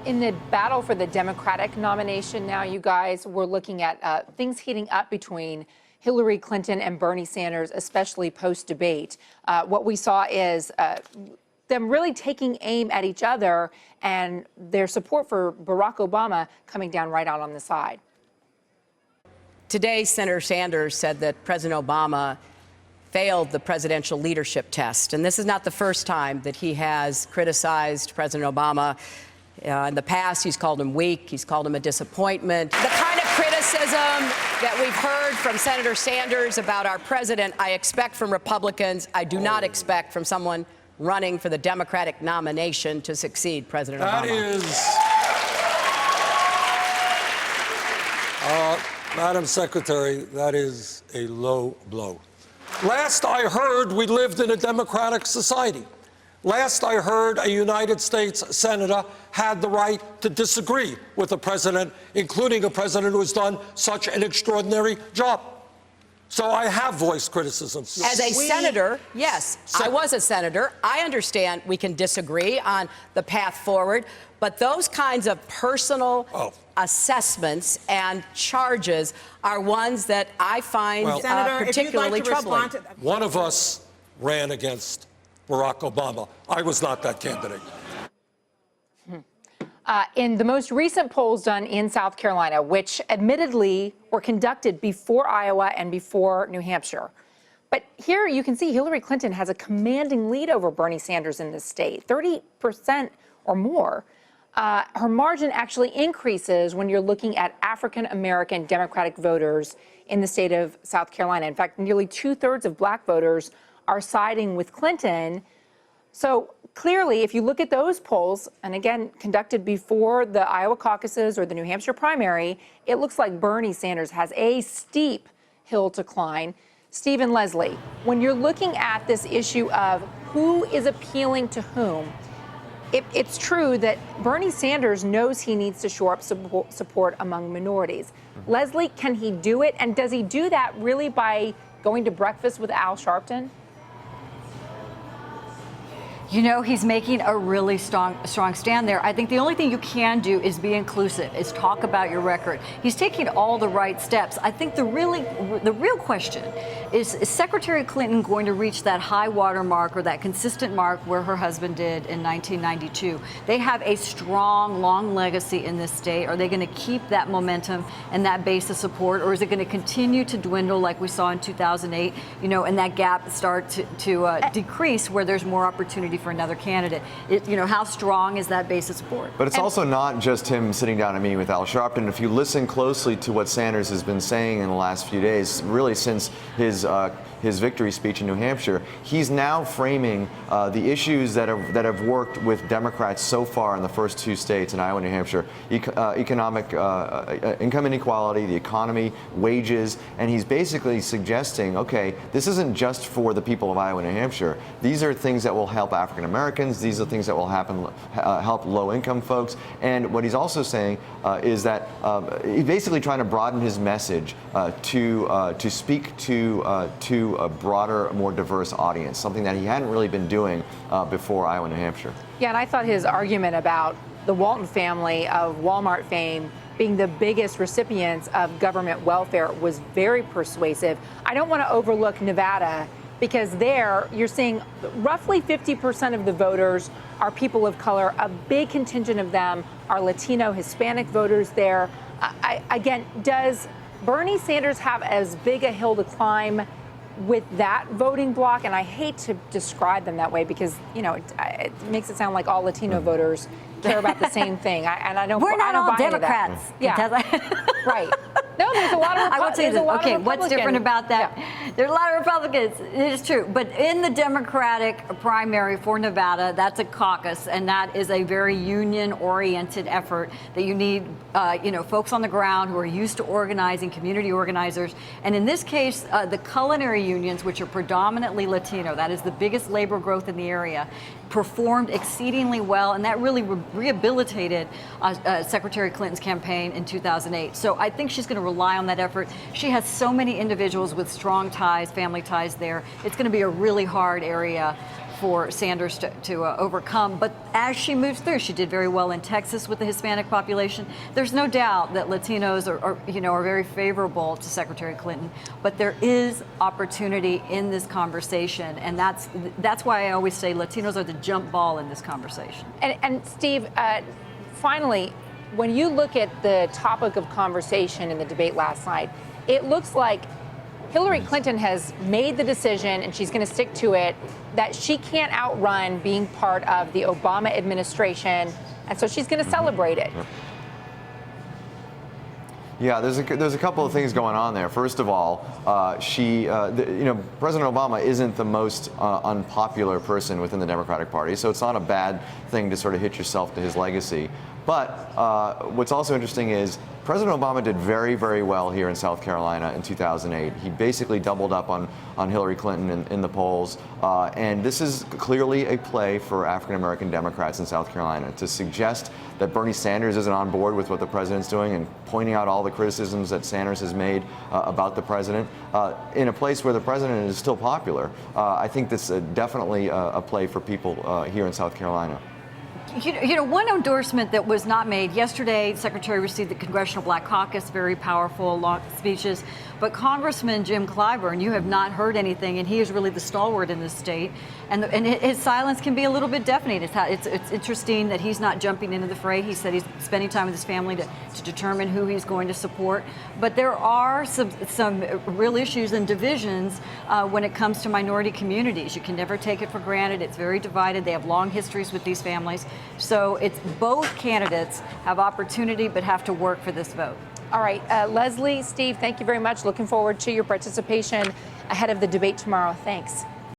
In the battle for the Democratic nomination now, you guys, we're looking at things heating up between Hillary Clinton and Bernie Sanders, especially post-debate. What we saw is them really taking aim at each other and their support for Barack Obama coming down right out on the side. Today, Senator Sanders said that President Obama failed the presidential leadership test. And this is not the first time that he has criticized President Obama. In the past, he's called him weak. He's called him a disappointment. The kind of criticism that we've heard from Senator Sanders about our president, I expect from Republicans. I do not expect from someone running for the Democratic nomination to succeed President Obama. Madam Secretary, that is a low blow. Last I heard, we lived in a democratic society. Last I heard, a United States senator had the right to disagree with the president, including a president who has done such an extraordinary job. So I have voiced criticisms. As a senator, yes, I was a senator. I understand we can disagree on the path forward, but those kinds of personal assessments and charges are ones that I find particularly troubling. One of us ran against Barack Obama. I was not that candidate. In the most recent polls done in South Carolina, which admittedly were conducted before Iowa and before New Hampshire. But here you can see Hillary Clinton has a commanding lead over Bernie Sanders in this state, 30% or more. Her margin actually increases when you're looking at African-American Democratic voters in the state of South Carolina. In fact, nearly 2/3 of black voters are siding with Clinton. So clearly, if you look at those polls, and again, conducted before the Iowa caucuses or the New Hampshire primary, it looks like Bernie Sanders has a steep hill to climb. Steve and Leslie, when you're looking at this issue of who is appealing to whom, it's true that Bernie Sanders knows he needs to shore up support among minorities. Leslie, can he do it? And does he do that really by going to breakfast with Al Sharpton? You know, he's making a really strong stand there. I think the only thing you can do is be inclusive, is talk about your record. He's taking all the right steps. I think the real question is Secretary Clinton going to reach that high water mark or that consistent mark where her husband did in 1992? They have a strong, long legacy in this state. Are they going to keep that momentum and that base of support, or is it going to continue to dwindle like we saw in 2008, you know, and that gap start to decrease where there's more opportunity for another candidate? You know, how strong is that base of support? But it's also not just him sitting down and meeting with Al Sharpton. If you listen closely to what Sanders has been saying in the last few days, really since his victory speech in New Hampshire, he's now framing the issues that have worked with Democrats so far in the first two states, in Iowa and New Hampshire: economic income inequality, the economy, wages, and he's basically suggesting, okay, this isn't just for the people of Iowa and New Hampshire. These are things that will help African Americans. These are things that will help low-income folks. And what he's also saying is that he's basically trying to broaden his message to speak to a broader, more diverse audience, something that he hadn't really been doing before Iowa and New Hampshire. Yeah, and I thought his argument about the Walton family of Walmart fame being the biggest recipients of government welfare was very persuasive. I don't want to overlook Nevada, because there you're seeing roughly 50% of the voters are people of color. A big contingent of them are Latino, Hispanic voters there. Again, does Bernie Sanders have as big a hill to climb with that voting bloc? And I hate to describe them that way because, you know, it makes it sound like all Latino voters care about the same thing. We're not all Democrats. Yeah, right. No, there's a lot of I will tell you this. Okay, what's different about that? Yeah. There's a lot of Republicans. It is true. But in the Democratic primary for Nevada, that's a caucus, and that is a very union-oriented effort that you need, you know, folks on the ground who are used to organizing, community organizers. And in this case, the culinary unions, which are predominantly Latino, that is the biggest labor growth in the area, performed exceedingly well, and that really rehabilitated Secretary Clinton's campaign in 2008. So I think she's going to rely on that effort. She has so many individuals with strong ties, family ties there. It's going to be a really hard area for Sanders to overcome. But as she moves through, she did very well in Texas with the Hispanic population. There's no doubt that Latinos are very favorable to Secretary Clinton, but there is opportunity in this conversation, and that's why I always say Latinos are the jump ball in this conversation. And Steve, finally, when you look at the topic of conversation in the debate last night, it looks like Hillary Clinton has made the decision, and she's going to stick to it, that she can't outrun being part of the Obama administration, and so she's going to celebrate it. Yeah, there's a couple of things going on there. First of all, President Obama isn't the most unpopular person within the Democratic Party, so it's not a bad thing to sort of hitch yourself to his legacy. But what's also interesting is President Obama did very, very well here in South Carolina in 2008. He basically doubled up on Hillary Clinton in the polls. And this is clearly a play for African-American Democrats in South Carolina to suggest that Bernie Sanders isn't on board with what the president's doing and pointing out all the criticisms that Sanders has made about the president in a place where the president is still popular. I think this is definitely a play for people here in South Carolina. One endorsement that was not made yesterday, the Secretary received the Congressional Black Caucus, very powerful, long speeches. But Congressman Jim Clyburn, you have not heard anything, and he is really the stalwart in this state. And his silence can be a little bit deafening. It's interesting that he's not jumping into the fray. He said he's spending time with his family to determine who he's going to support. But there are some real issues and divisions when it comes to minority communities. You can never take it for granted. It's very divided. They have long histories with these families. So it's both candidates have opportunity but have to work for this vote. All right, Leslie, Steve, thank you very much. Looking forward to your participation ahead of the debate tomorrow. Thanks.